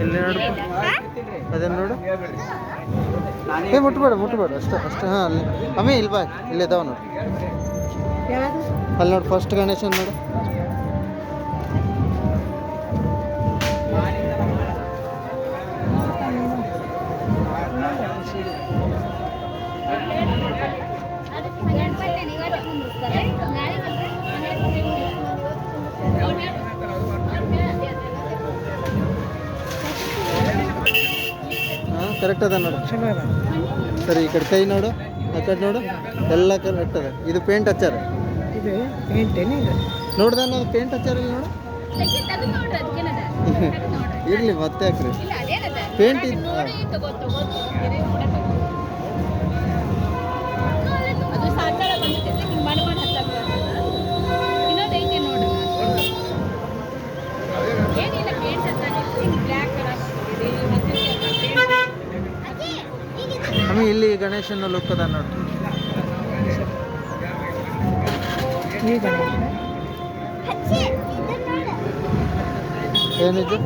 ಇಲ್ಲಿ ನೋಡು, ಅದನ್ನು ನೋಡು. ಮುಟ್ಬೇಡ ಅಷ್ಟೇ ಹಾಂ. ಅಲ್ಲಿ ಅಮ್ಮಿ ಇಲ್ಲಿ ಬಾ, ಇಲ್ಲಿ ಇದಾವೆ ನೋಡು. ಅಲ್ಲಿ ನೋಡು ಫಸ್ಟ್ ಗಣೇಶನ್ ನೋಡು. ಹಾಂ ಕರೆಕ್ಟ್ ಅದ ನೋಡು. ಸರಿ ಈ ಕಡೆ ಕೈ ನೋಡು, ಆ ಕಡೆ ನೋಡು, ಎಲ್ಲ ಕರೆಕ್ಟ್ ಅದ. ಇದು ಪೇಂಟ್ ಹಚ್ಚಾರ, ನೋಡ್ದ ನಾವು ಪೇಂಟ್ ಹಚ್ಚಾರ ಇಲ್ಲಿ ನೋಡು. ಇರ್ಲಿ ಮತ್ತೆ ಯಾಕ್ರಿ ಪೇಂಟ್ ಇದ್ದು ಅಮ್ಮಿ ಇಲ್ಲಿ ಗಣೇಶನ ಲುಕ್ ಅದ ನೋಡ್ರಿ. ಏನಿದೆ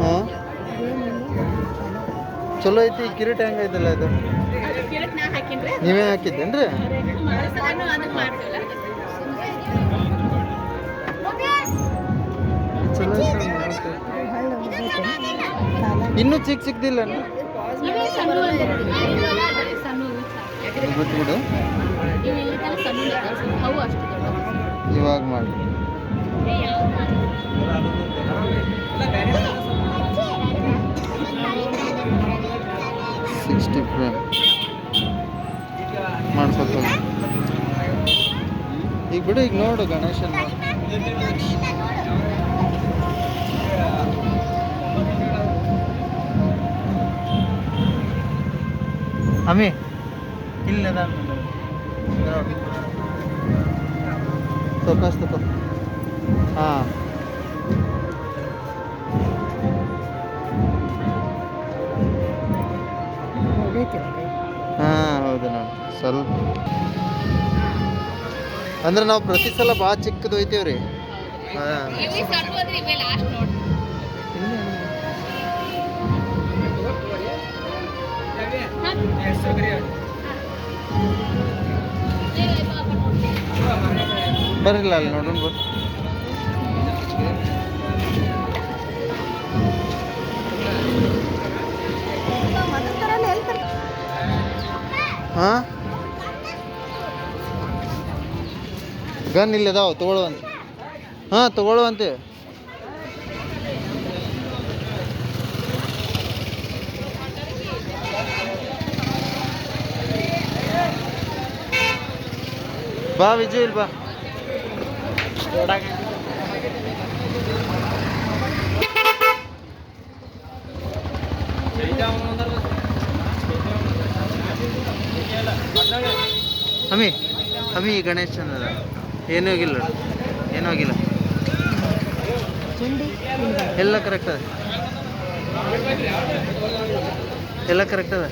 ಹಾಂ ಚಲೋ ಐತಿ. ಕಿರೀಟ ಹೆಂಗೈತಲ್ಲ ಇದು, ನೀವೇ ಹಾಕಿದ್ದೇನ್ರಿ? ಚಲೋ ಐತಿ. ಇನ್ನೂ ಸಿಕ್ತಿಲ್ಲ ಬಿಟ್ಬಿಡು, ಇವಾಗ ಮಾಡಿ. ಮಾಡ್ಕೊತ ಈಗ ಬಿಡು. ಈಗ ನೋಡು ಗಣೇಶನ್ ಅಮ್ಮಿ ಇಲ್ಲದ ಸೊಕಾಸ್ ತಗೋ. ಹಾಂ ಹಾಂ ಹೌದು ನೋಡಿ. ಸ್ವಲ್ಪ ಅಂದ್ರೆ ನಾವು ಪ್ರತಿ ಸಲ ಭಾಳ ಚಿಕ್ಕದು ಒಯ್ತೀವಿ ರೀ. ಹಾಂ ಬರಲಿಲ್ಲ ಅಲ್ಲಿ ನೋಡೋಣ ಬರ್ರಿ. ಹಾಂ ಗನ್ ಇಲ್ಲಿ ಅದಾವ ತೊಗೊಳ್ಳುವಂತೆ. ಹಾಂ ತೊಗೊಳ್ಳುವಂತೆ. ಬಾ ವಿಜಯ್ ಇಲ್ಲಿ ಬಾ. ಅಮ್ಮಿ ಅಮ್ಮಿ ಗಣೇಶ್ ಚಂದ ಏನೂ ಹೋಗಿಲ್ಲ, ಏನೂ ಹೋಗಿಲ್ಲ, ಎಲ್ಲ ಕರೆಕ್ಟ್ ಅದ, ಎಲ್ಲ ಕರೆಕ್ಟ್ ಅದ.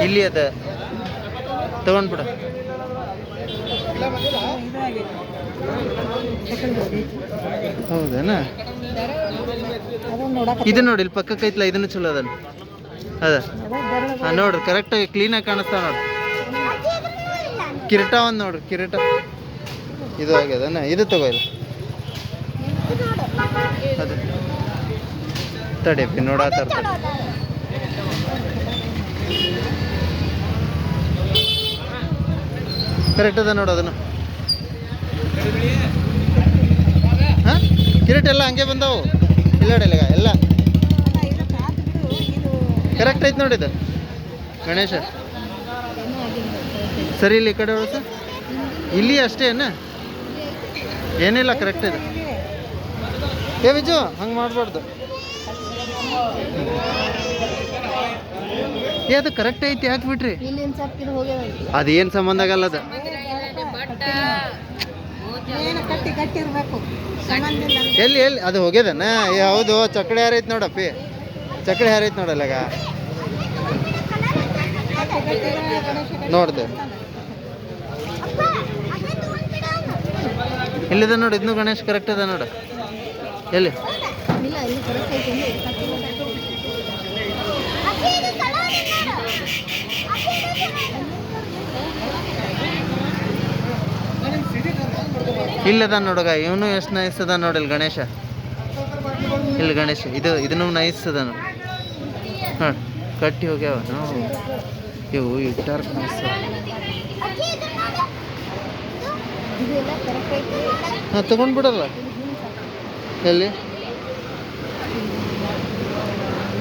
ಇಲ್ಲಿ ಅದ ತಗೊಂಡ್ಬಿಡ. ಹೌದೇನಾ? ಇದು ನೋಡಿ ಇಲ್ಲಿ ಪಕ್ಕಕ್ಕೆ ಐತ್ಲ, ಇದನ್ನು ಚಲೋ ಅದ ಅದ. ಹಾಂ ನೋಡ್ರಿ ಕರೆಕ್ಟಾಗಿ ಕ್ಲೀನಾಗಿ ಕಾಣಿಸ್ತಾವ ನೋಡ್ರಿ. ಕಿರೀಟ ಒಂದು ನೋಡ್ರಿ, ಕಿರೀಟ ಇದು ಆಗ್ಯದನ. ಇದು ತಗೋಲ್ಲ ಅದು ತಡಿಯಪ್ಪಿ ನೋಡಾತಾರ. ಕರೆಕ್ಟ್ ಅದ ನೋಡು ಅದನ್ನು. ಹಾಂ ಕಿರೀಟ ಎಲ್ಲ ಹಂಗೆ ಬಂದವು. ಇಲ್ಲ ಎಲ್ಲ ಕರೆಕ್ಟ್ ಐತೆ ನೋಡಿ. ಇದು ಗಣೇಶ ಸರಿ ಇಲ್ಲಿ ಈ ಕಡೆ ಹೊಳಸ ಇಲ್ಲಿ ಅಷ್ಟೇ ಏನಿಲ್ಲ ಕರೆಕ್ಟ್ ಇದೆ. ಏ ವಿಜು ಹಂಗೆ ಮಾಡಬಾರ್ದು. ಏ ಅದು ಕರೆಕ್ಟ್ ಐತಿ, ಯಾಕೆ ಬಿಟ್ರಿ? ಅದೇನು ಸಂಬಂಧ ಆಗಲ್ಲ ಅದು. ಎಲ್ಲಿ ಎಲ್ಲಿ ಅದು ಹೋಗ್ಯದನ? ಹೌದು ಚಕ್ಕಡಿ ಹಾರೈತೆ ನೋಡಪ್ಪಿ, ಚಕ್ಕಡಿ ಹಾರೈತೆ ನೋಡಲ್ಲಾಗ ನೋಡ್ದೆ. ಇಲ್ಲಿದೆ ನೋಡಿ, ಇದನ್ನು ಗಣೇಶ್ ಕರೆಕ್ಟ್ ಅದ ನೋಡು. ಎಲ್ಲಿ ಇಲ್ಲದ ನೋಡುಗ, ಇವನು ಎಷ್ಟು ನೈಸ್ ಅದ ನೋಡಿ. ಇಲ್ಲಿ ಗಣೇಶ, ಇಲ್ಲಿ ಗಣೇಶ, ಇದನ್ನು ನೈಸ್ ಅದ ನೋಡಿ. ಹಾಂ, ಕಟ್ಟಿ ಹೋಗ್ಯಾವ. ಇವು ಇಟ್ಟಾರ ನೈಸ್. ಹಾಂ, ತಗೊಂಡ್ಬಿಡಲ್ಲ. ಎಲ್ಲಿ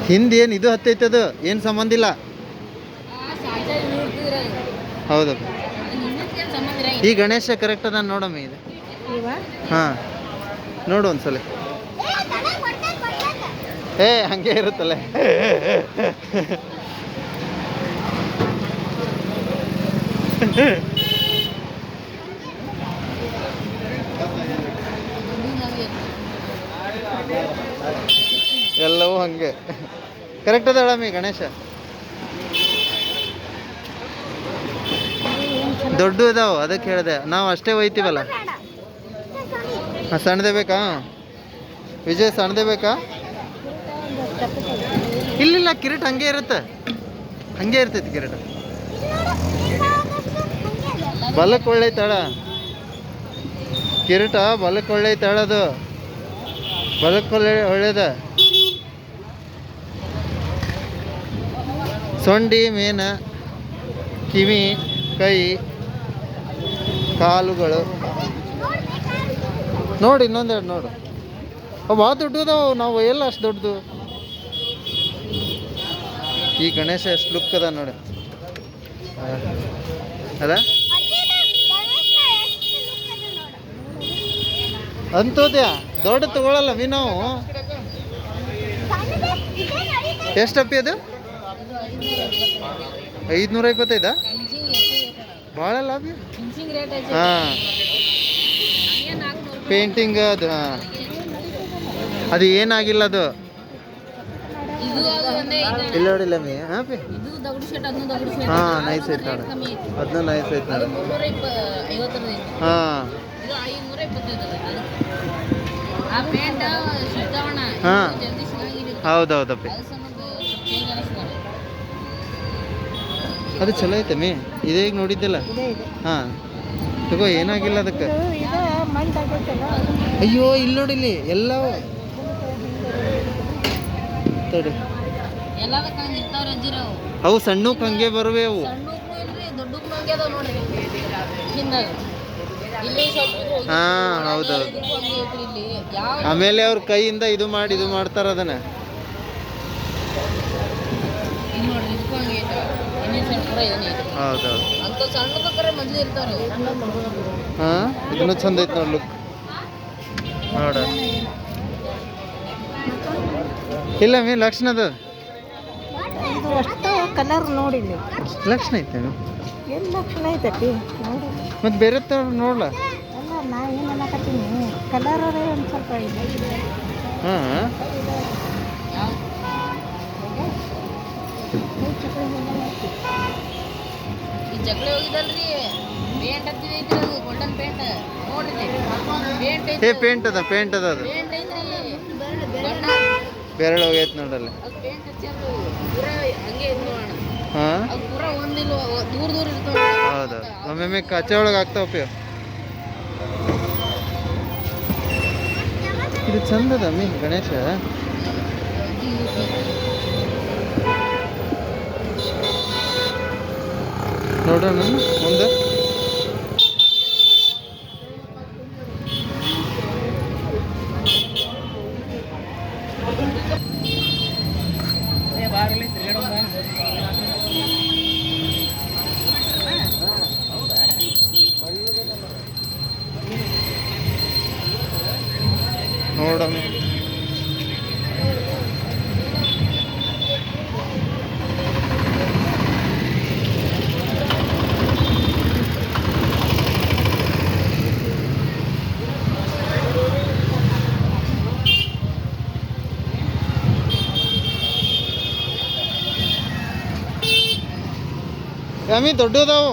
ಹಿಂದೇನು ಇದು ಹತ್ತೈತದು, ಏನು ಸಂಬಂಧ ಇಲ್ಲ. ಹೌದಪ್ಪ, ಈ ಗಣೇಶ ಕರೆಕ್ಟ್ ಅದ ನೋಡಮ್ಮ. ಇದು ಹಾಂ, ನೋಡು ಒಂದ್ಸಲ. ಹಂಗೆ ಇರುತ್ತಲ್ಲ. ಎಲ್ಲವೂ ಹಂಗೆ ಕರೆಕ್ಟ್ ಅದ ಹೇಳಮ್ಮಿ ಗಣೇಶ. ದೊಡ್ಡ ಇದಾವ, ಅದಕ್ಕೆ ಹೇಳಿದೆ. ನಾವು ಅಷ್ಟೇ ಒಯ್ತೀವಲ್ಲ. ಹಾಂ, ಸಣ್ಣದೇ ಬೇಕಾ ವಿಜಯ್? ಸಣ್ಣದೇ ಬೇಕಾ? ಇಲ್ಲಿಲ್ಲ, ಕಿರೀಟ ಹಂಗೆ ಇರುತ್ತೆ, ಹಂಗೆ ಇರ್ತೈತಿ ಕಿರೀಟ. ಬಲಕ್ಕೆ ಒಳ್ಳೈತಾಳ ಕಿರೀಟ, ಬಲಕ್ಕೆ ಒಳ್ಳೈತಾಳದು, ಬಲಕ್ಕೆ ಒಳ್ಳೇದ. ಸೊಂಡಿ ಮೇನ, ಕಿವಿ, ಕೈ, ಕಾಲುಗಳು ನೋಡಿ. ಇನ್ನೊಂದೆರಡು ನೋಡು, ಭಾಳ ದೊಡ್ಡದಾವು. ನಾವು ಎಲ್ಲ ಅಷ್ಟು ದೊಡ್ಡದು. ಈ ಗಣೇಶ ಎಷ್ಟು ಲುಕ್ ಅದ ನೋಡಿ. ಅದ ಅಂಥದ್ಯಾ ದೊಡ್ಡ ತಗೊಳ್ಳಲ್ಲ ನಾವು. ಎಷ್ಟಪ್ಪಿ ಅದು? 525. ಭಾಳ ಲಾಭ. ಹಾಂ, ಪೇಂಟಿಂಗ್ ಅದು. ಹಾಂ, ಅದು ಏನಾಗಿಲ್ಲ ಅದು. ಇಲ್ಲ ನೋಡಿಲ್ಲ ಮೀ. ಹಾಂ ಪಿ, ಹಾಂ, ನೈಸ್ ಐತೆ ನೋಡು. ಅದನ್ನೂ ನೈಸ್ ಐತೆ ನೋಡು. ಹಾಂ ಹಾಂ, ಹೌದೌದಪ್ಪಿ, ಅದು ಚಲೋ ಐತೆ ಮೀ. ಇದೇ ಈಗ ನೋಡಿದ್ದಿಲ್ಲ. ಹಾಂ, ತಗೋ, ಏನಾಗಿಲ್ಲ ಅದಕ್ಕೆ. ಅಯ್ಯೋ, ಇಲ್ಲಿ ನೋಡಿಲ್ಲಿ ಎಲ್ಲ ತಡಿ. ಅವು ಸಣ್ಣಕ್ಕೆ ಹಂಗೆ ಬರುವೆ ಅವು. ಹಾಂ, ಹೌದೌದು. ಆಮೇಲೆ ಅವ್ರ ಕೈಯಿಂದ ಇದು ಮಾಡ್ತಾರ ಅದನ್ನ. ಹೌದೌದು. ಹಾಂ, ಇದನ್ನು ಚಂದ ಐತೆ ನೋಡಿ ಲುಕ್. ನೋಡ, ಇಲ್ಲ ಮೀ ಲಕ್ಷಣದ ಕಲರ್ ನೋಡಿ. ಲಕ್ಷಣ ಐತೆ ಏನು ಲಕ್ಷಣ ಐತೈತಿ ನೋಡಿ. ಮತ್ತೆ ಬೇರೆ ಥರ ನೋಡ್ಲ. ಅಲ್ಲ, ನಾ ಏನು ಅನ್ನಕತ್ತೀನಿ, ಕಲರ್ ಒಂದು ಸ್ವಲ್ಪ ಇದೆ. ಹಾಂ, ಜಗಳ ಹೋಗಿದಲ್ರಿ, ಪೇಂಟ್ ಹತ್ತಿದೈತ್ರಿ, ಅದು ಗೋಲ್ಡನ್ ಪೇಂಟ್ ನೋಡ್ರಿ. ಪೇಂಟ್ ಅದ ಅದು. ಪೇಂಟ್ ಐತ್ರಿ, ಬೆರಳು ಹೋಗೈತೆ ನೋಡಲ್ಲ. ಅದು ಪೇಂಟ್ ಹಚ್ಚೋದು ಪೂರಾ ಹಂಗೆ ಇದು ಮಾಡೋಣ. ಹಾಂ, ಅದು ಪೂರಾ ಒಂದಿಲ್ಲ, ದೂರ ಇರ್ತಾವೆ. ಹೌದು, ಒಮ್ಮೊಮ್ಮೆ ಕಚ್ಚೆ ಒಳಗೆ ಆಗ್ತಾವಪ್ಪ. ಇದು ಚಂದದ ಮೀ ಗಣೇಶ. ನೋಡೋಣ ಮುಂದೆ. ನೋಡೋಣ. ಅಮ್ಮಿ ದೊಡ್ಡದಾವು.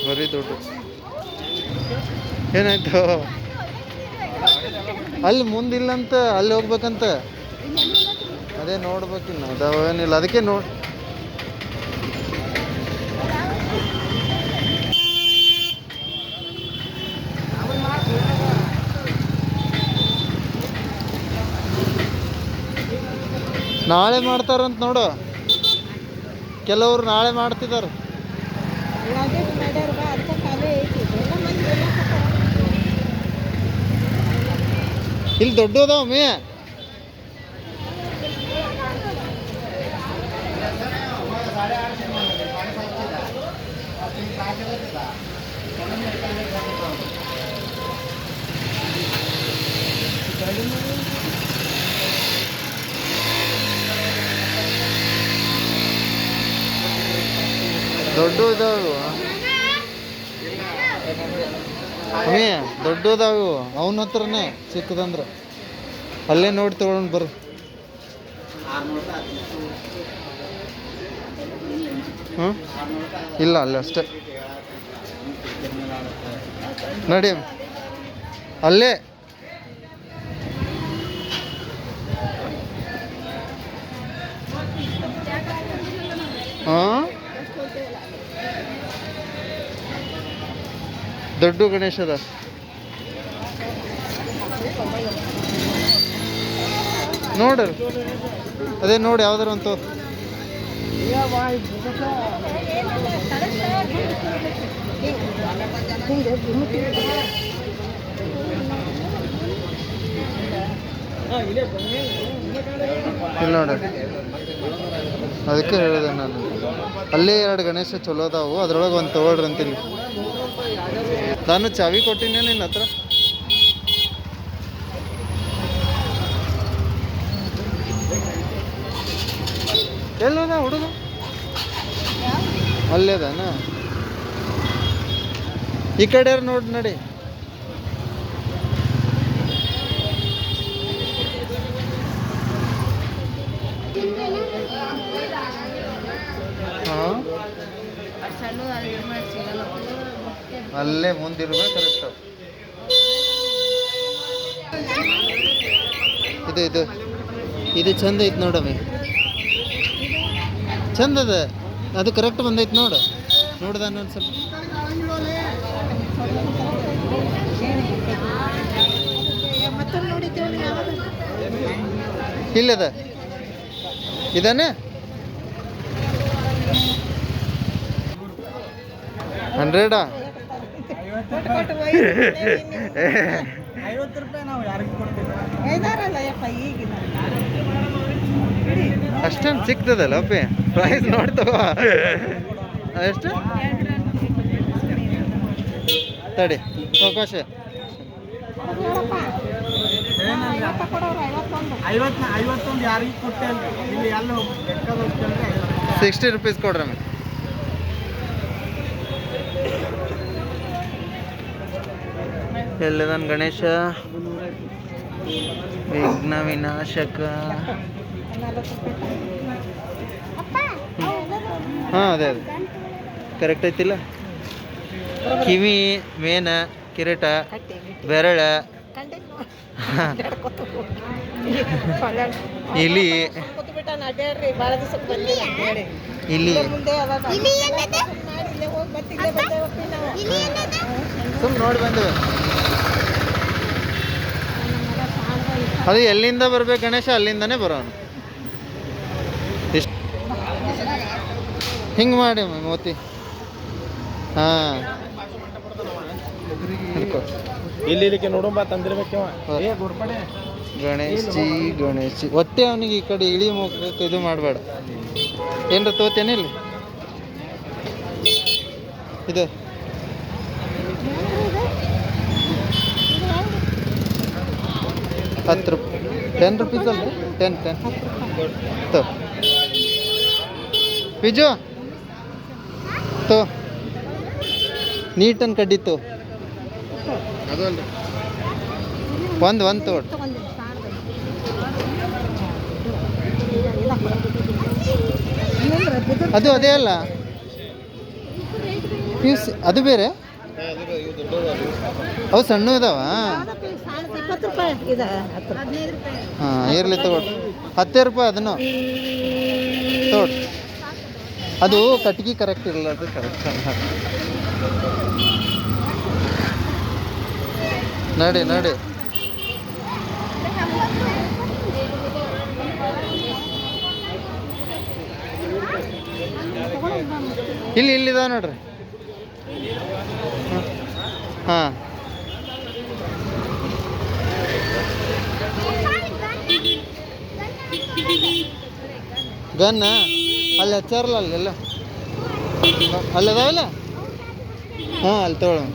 ಬರೀ ದುಡ್ಡು ಏನಾಯ್ತು ಅಲ್ಲಿ ಮುಂದಿಲ್ಲಂತ ಅಲ್ಲಿ ಹೋಗ್ಬೇಕಂತ ಅದೇ ನೋಡ್ಬೇಕಿನ್ನು ಅದಾವೇನಿಲ್ಲ ಅದಕ್ಕೆ ನೋಡಿ ನಾಳೆ ಮಾಡ್ತಾರಂತ ನೋಡು ಕೆಲವರು ನಾಳೆ ಮಾಡ್ತಿದ್ದಾರೆ ಇಲ್ಲಿ ದೊಡ್ಡ ಅದಾವ ಮೇ ದೊಡ್ಡ ಇದಾವು ಅಮ್ಮಿ ದೊಡ್ಡ ಇದಾವು ಅವನ ಹತ್ರನೇ ಸಿಕ್ಕದಂದ್ರೆ ಅಲ್ಲೇ ನೋಡಿ ತಗೊಂಡು ಬರ್ರಿ ಹ್ಞೂ ಇಲ್ಲ ಅಲ್ಲೇ ಅಷ್ಟೇ ನಡಿ ಅಲ್ಲೇ ಹಾಂ ದೊಡ್ಡ ಗಣೇಶದ ನೋಡ್ರಿ ಅದೇ ನೋಡಿ ಯಾವ್ದಾರು ಅಂತ ಇಲ್ಲ ನೋಡ್ರಿ ಅದಕ್ಕೆ ಹೇಳಿದೆ ನಾನು ಅಲ್ಲೇ 2 ಗಣೇಶ ಚಲೋ ಅದಾವು ಅದ್ರೊಳಗೆ ಒಂದು ತಗೊಳ್ರಿ ಅಂತೀನಿ ನಾನು ಚಾವಿ ಕೊಟ್ಟಿನೇ ನಿನ್ನ ಹತ್ರ ಎಲ್ಲದ ಹುಡುಗ ಅಲ್ಲೇದಾನ ಈ ಕಡೆ ನೋಡಿ ನಡಿ ಹಾಂ ಅಲ್ಲೇ ಮುಂದಿರ್ಬೇಕು ಕರೆಕ್ಟ್ ಇದು ಇದು ಇದು ಚಂದ ಐತೆ ನೋಡಮ್ಮಿ ಚಂದ ಅದ ಅದು ಕರೆಕ್ಟ್ ಬಂದೈತೆ ನೋಡು ನೋಡ್ದ ಒಂದು ಸ್ವಲ್ಪ ಇಲ್ಲದ ಇದಾನೆ 100 ಅಷ್ಟೊಂದು ಸಿಗ್ತದಲ್ಲ ಅಪ್ಪಿ ಪ್ರೈಸ್ ನೋಡ್ತವ ಎಷ್ಟು ತಡಿ ಅವಕಾಶ 60 ರೂಪೀಸ್ ಕೊಡ್ರಿ ಎಲ್ಲದನ್ ಗಣೇಶ ವಿಘ್ನ ವಿನಾಶಕ ಹಾಂ ಅದೇ ಅದೇ ಕರೆಕ್ಟ್ ಐತಿಲ್ಲ ಕಿವಿ ಮೇನ ಕಿರೀಟ ಬೆರಳ ಇಲಿ ಇಲಿ ಸುಮ್ ನೋಡಿ ಬಂದೇವೆ ಅದು ಎಲ್ಲಿಂದ ಬರ್ಬೇಕು ಗಣೇಶ ಅಲ್ಲಿಂದನೇ ಬರೋನು ಇಷ್ಟು ಹಿಂಗೆ ಮಾಡಿ ಮೋತಿ ಹಾಂ ಹಿಡ್ಕೊ. ಇಲ್ಲಿ ನೋಡೋಣ ತಂದಿರ್ಬೇಕವ ಏ ಗೋರ್ಪಡೆ ಗಣೇಶ್ ಜಿ ಒಟ್ಟೆ ಅವನಿಗೆ ಈ ಕಡೆ ಇಳಿ ಮುಖಕ್ಕೆ ಇದು ಮಾಡಬೇಡ. ಏನರ ತೋತೇನಿಲ್ಲ ಇದು 10 ರೂಪಾಯಿ 10 ರುಪೀಸ್ ಅಲ್ರಿ 10 ತೋ ಪಿಜು ತೋ ನೀಟನ್ ಕಡ್ಡಿತ್ತು ಅದು ಅಲ್ರಿ ಒಂದು ತೋಡ್ ಅದು ಅದೇ ಅಲ್ಲ ಅದು ಬೇರೆ ಅವು ಸಣ್ಣ ಇದಾವ. 20 ರೂಪಾಯಿ ಇದೆ 15 ಹಾಂ ಇರಲಿ ತಗೊಳ್ರಿ 10 ರೂಪಾಯಿ ಅದನ್ನು ತೋಡ್. ಅದು ಕಟ್ಗೆ ಕರೆಕ್ಟ್ ಇರಲ್ಲ ಅದು ಕರೆಕ್ಟ್ ನಡಿ ಇಲ್ಲಿದಾವ ನೋಡ್ರಿ. ಹಾಂ ಗನ್ನ ಅಲ್ಲಿ ಹಚ್ಚಾರಲ್ಲ ಅಲ್ಲೆಲ್ಲ ಅಲ್ಲದಾವಲ್ಲ ಹಾಂ ಅಲ್ಲಿ ತಗೊಳ್ಳೋಣ.